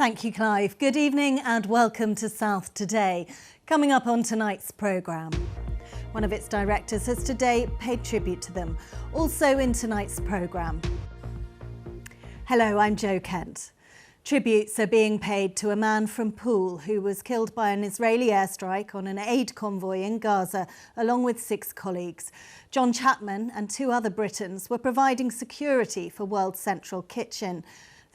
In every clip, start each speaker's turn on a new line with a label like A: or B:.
A: Thank you, Clive. Good evening and welcome to South Today. Coming up on tonight's programme, one of its directors has today paid tribute to them. Also in tonight's programme. Hello, I'm Jo Kent. Tributes are being paid to a man from Poole who was killed by an Israeli airstrike on an aid convoy in Gaza, along with 6 colleagues. John Chapman and 2 other Britons were providing security for World Central Kitchen.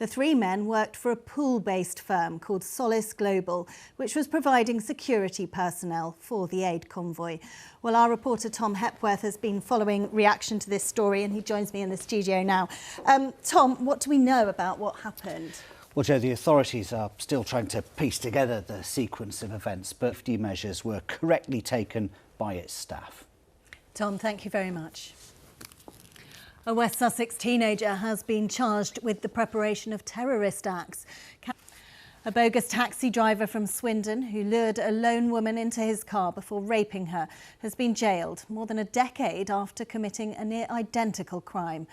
A: The 3 men worked for a Poole-based firm called Solace Global, which was providing security personnel for the aid convoy. Well, our reporter Tom Hepworth has been following reaction to this story and he joins me in the studio now. Tom, what do we know about what happened?
B: Well, Jo, the authorities are still trying to piece together the sequence of events, but safety measures were correctly taken by its staff.
A: Tom, thank you very much. A West Sussex teenager has been charged with the preparation of terrorist acts. A bogus taxi driver from Swindon who lured a lone woman into his car before raping her has been jailed more than a decade after committing a near-identical crime.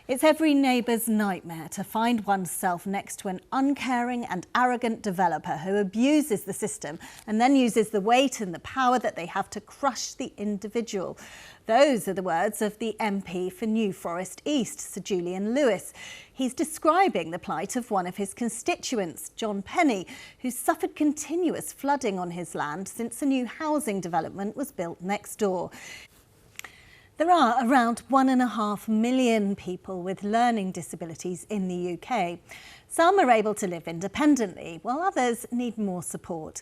A: It's every neighbour's nightmare to find oneself next to an uncaring and arrogant developer who abuses the system and then uses the weight and the power that they have to crush the individual. Those are the words of the MP for New Forest East, Sir Julian Lewis. He's describing the plight of one of his constituents, John Penny, who's suffered continuous flooding on his land since a new housing development was built next door. There are around 1.5 million people with learning disabilities in the UK. Some are able to live independently, while others need more support.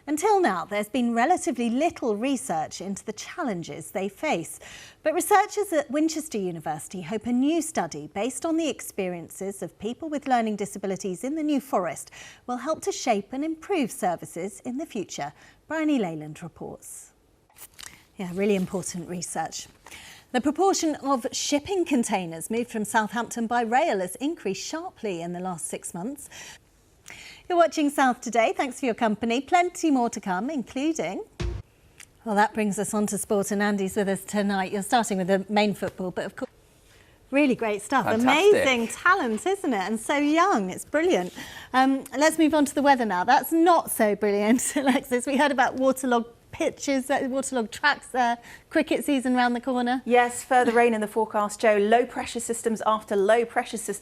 A: Until now, there's been relatively little research into the challenges they face. But researchers at Winchester University hope a new study based on the experiences of people with learning disabilities in the New Forest will help to shape and improve services in the future. Bryony Leyland reports. Yeah, really important research. The proportion of shipping containers moved from Southampton by rail has increased sharply in the last 6 months. You're watching South Today. Thanks for your company. Plenty more to come, including... Well, that brings us on to sport, and Andy's with us tonight. You're starting with the main football, but of course... Really great stuff.
C: Fantastic.
A: Amazing talent, isn't it? And so young. It's brilliant. Let's move on to the weather now. That's not so brilliant, Alexis. We heard about waterlogged pitches, waterlogged tracks there, cricket season round the corner.
C: Yes, further rain in the forecast, Jo. Low pressure systems after low pressure systems